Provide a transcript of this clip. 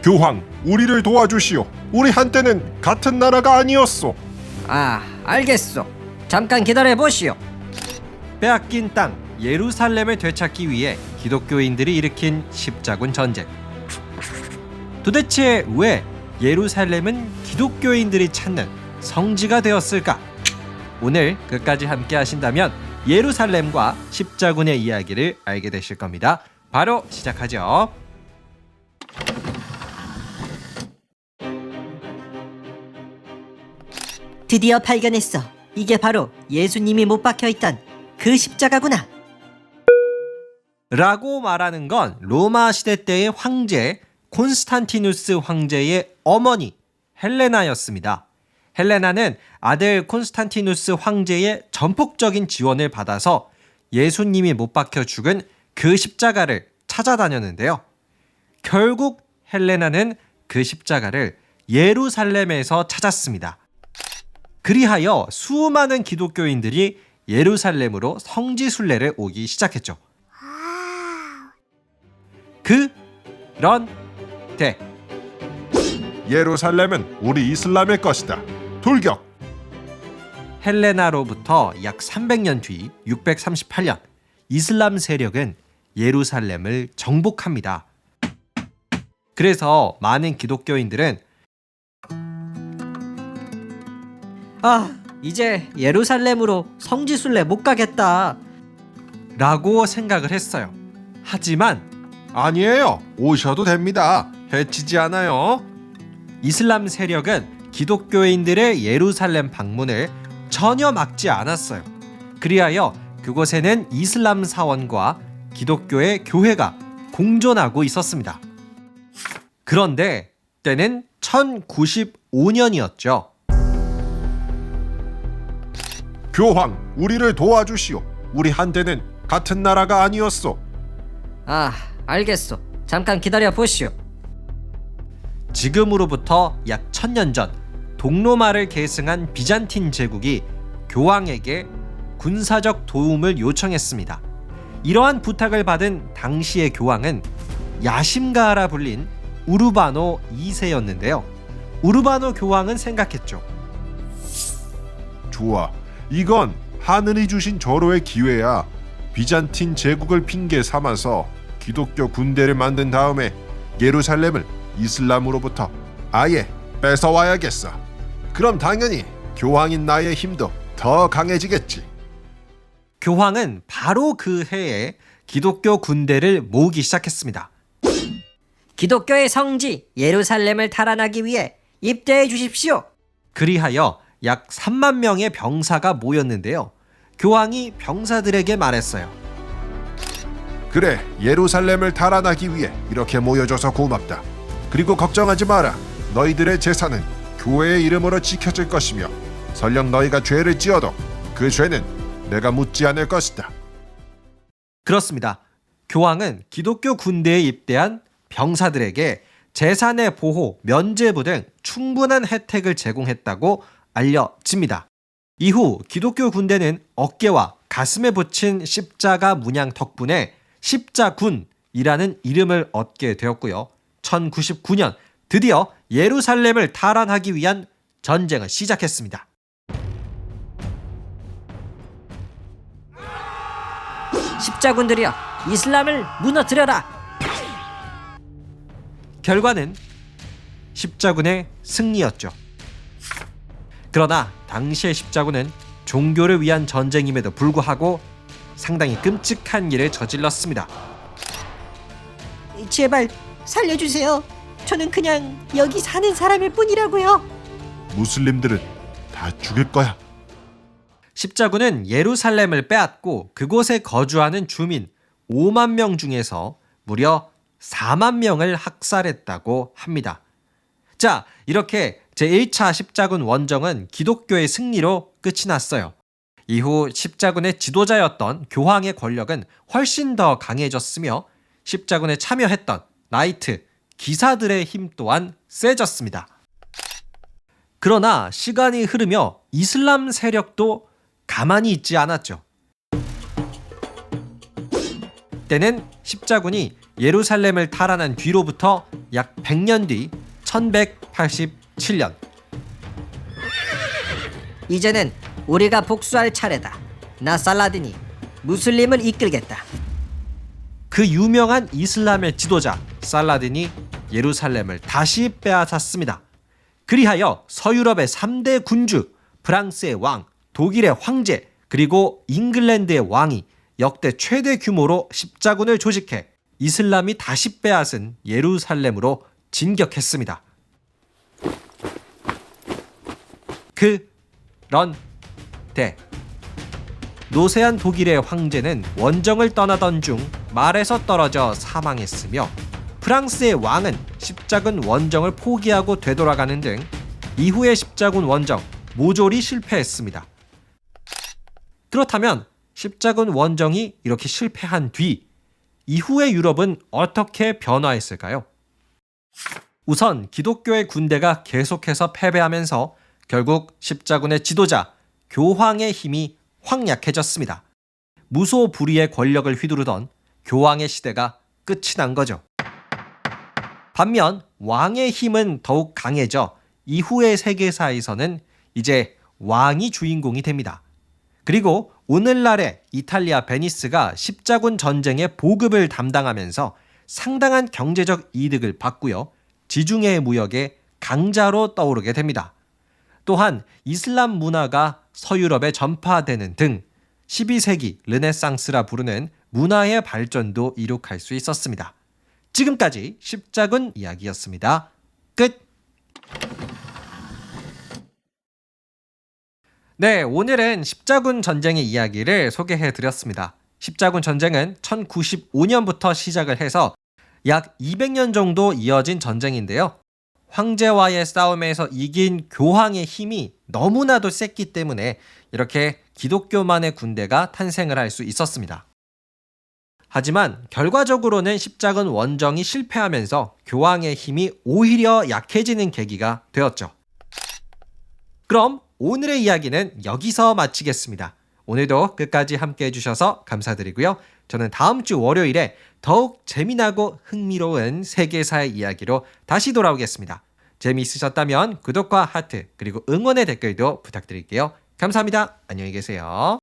교황, 우리를 도와주시오. 우리 한때는 같은 나라가 아니었소. 아, 알겠소. 잠깐 기다려보시오. 빼앗긴 땅 예루살렘을 되찾기 위해 기독교인들이 일으킨 십자군 전쟁. 도대체 왜 예루살렘은 기독교인들이 찾는 성지가 되었을까? 오늘 끝까지 함께 하신다면 예루살렘과 십자군의 이야기를 알게 되실 겁니다. 바로 시작하죠. 드디어 발견했어. 이게 바로 예수님이 못 박혀있던 그 십자가구나. 라고 말하는 건 로마 시대 때의 황제 콘스탄티누스 황제의 어머니 헬레나였습니다. 헬레나는 아들 콘스탄티누스 황제의 전폭적인 지원을 받아서 예수님이 못 박혀 죽은 그 십자가를 찾아다녔는데요. 결국 헬레나는 그 십자가를 예루살렘에서 찾았습니다. 그리하여 수많은 기독교인들이 예루살렘으로 성지순례를 오기 시작했죠. 그런데 예루살렘은 우리 이슬람의 것이다. 돌격! 헬레나로부터 약 300년 뒤 638년 이슬람 세력은 예루살렘을 정복합니다. 그래서 많은 기독교인들은 이제 예루살렘으로 성지순례 못 가겠다. 라고 생각을 했어요. 하지만 아니에요. 오셔도 됩니다. 해치지 않아요. 이슬람 세력은 기독교인들의 예루살렘 방문을 전혀 막지 않았어요. 그리하여 그곳에는 이슬람 사원과 기독교의 교회가 공존하고 있었습니다. 그런데 때는 1095년이었죠. 교황, 우리를 도와주시오. 우리 한때는 같은 나라가 아니었소. 아, 알겠소. 잠깐 기다려보시오. 지금으로부터 약 1000년 전 동로마를 계승한 비잔틴 제국이 교황에게 군사적 도움을 요청했습니다. 이러한 부탁을 받은 당시의 교황은 야심가라 불린 우르바노 2세였는데요. 우르바노 교황은 생각했죠. 좋아. 이건 하늘이 주신 절호의 기회야. 비잔틴 제국을 핑계 삼아서 기독교 군대를 만든 다음에 예루살렘을 이슬람으로부터 아예 뺏어와야겠어. 그럼 당연히 교황인 나의 힘도 더 강해지겠지. 교황은 바로 그 해에 기독교 군대를 모으기 시작했습니다. 기독교의 성지 예루살렘을 탈환하기 위해 입대해 주십시오. 그리하여 약 3만 명의 병사가 모였는데요. 교황이 병사들에게 말했어요. 그래, 예루살렘을 탈환하기 위해 이렇게 모여줘서 고맙다. 그리고 걱정하지 마라. 너희들의 재산은 교회의 이름으로 지켜질 것이며 설령 너희가 죄를 지어도 그 죄는 내가 묻지 않을 것이다. 그렇습니다. 교황은 기독교 군대에 입대한 병사들에게 재산의 보호, 면죄부 등 충분한 혜택을 제공했다고 알려집니다. 이후 기독교 군대는 어깨와 가슴에 붙인 십자가 문양 덕분에 십자군이라는 이름을 얻게 되었고요. 1099년 드디어 예루살렘을 탈환하기 위한 전쟁을 시작했습니다. 십자군들이여, 이슬람을 무너뜨려라. 결과는 십자군의 승리였죠. 그러나 당시의 십자군은 종교를 위한 전쟁임에도 불구하고 상당히 끔찍한 일을 저질렀습니다. 제발 살려주세요. 저는 그냥 여기 사는 사람일 뿐이라고요. 무슬림들은 다 죽일 거야. 십자군은 예루살렘을 빼앗고 그곳에 거주하는 주민 5만 명 중에서 무려 4만 명을 학살했다고 합니다. 자, 이렇게 제1차 십자군 원정은 기독교의 승리로 끝이 났어요. 이후 십자군의 지도자였던 교황의 권력은 훨씬 더 강해졌으며 십자군에 참여했던 나이트, 기사들의 힘 또한 세졌습니다. 그러나 시간이 흐르며 이슬람 세력도 가만히 있지 않았죠. 때는 십자군이 예루살렘을 탈환한 뒤로부터 약 100년 뒤 1187년, 이제는 우리가 복수할 차례다. 나 살라딘이 무슬림을 이끌겠다. 그 유명한 이슬람의 지도자 살라딘이 예루살렘을 다시 빼앗았습니다. 그리하여 서유럽의 3대 군주, 프랑스의 왕, 독일의 황제, 그리고 잉글랜드의 왕이 역대 최대 규모로 십자군을 조직해 이슬람이 다시 빼앗은 예루살렘으로 진격했습니다. 그런데 노세한 독일의 황제는 원정을 떠나던 중 말에서 떨어져 사망했으며, 프랑스의 왕은 십자군 원정을 포기하고 되돌아가는 등 이후의 십자군 원정 모조리 실패했습니다. 그렇다면 십자군 원정이 이렇게 실패한 뒤 이후의 유럽은 어떻게 변화했을까요? 우선 기독교의 군대가 계속해서 패배하면서 결국 십자군의 지도자 교황의 힘이 확 약해졌습니다. 무소불위의 권력을 휘두르던 교황의 시대가 끝이 난 거죠. 반면 왕의 힘은 더욱 강해져 이후의 세계사에서는 이제 왕이 주인공이 됩니다. 그리고 오늘날의 이탈리아 베니스가 십자군 전쟁의 보급을 담당하면서 상당한 경제적 이득을 받고요. 지중해 무역의 강자로 떠오르게 됩니다. 또한 이슬람 문화가 서유럽에 전파되는 등 12세기 르네상스라 부르는 문화의 발전도 이룩할 수 있었습니다. 지금까지 십자군 이야기였습니다. 끝! 네, 오늘은 십자군 전쟁의 이야기를 소개해드렸습니다. 십자군 전쟁은 1095년부터 시작을 해서 약 200년 정도 이어진 전쟁인데요. 황제와의 싸움에서 이긴 교황의 힘이 너무나도 셌기 때문에 이렇게 기독교만의 군대가 탄생을 할 수 있었습니다. 하지만 결과적으로는 십자군 원정이 실패하면서 교황의 힘이 오히려 약해지는 계기가 되었죠. 그럼 오늘의 이야기는 여기서 마치겠습니다. 오늘도 끝까지 함께 해주셔서 감사드리고요. 저는 다음 주 월요일에 더욱 재미나고 흥미로운 세계사의 이야기로 다시 돌아오겠습니다. 재미있으셨다면 구독과 하트 그리고 응원의 댓글도 부탁드릴게요. 감사합니다. 안녕히 계세요.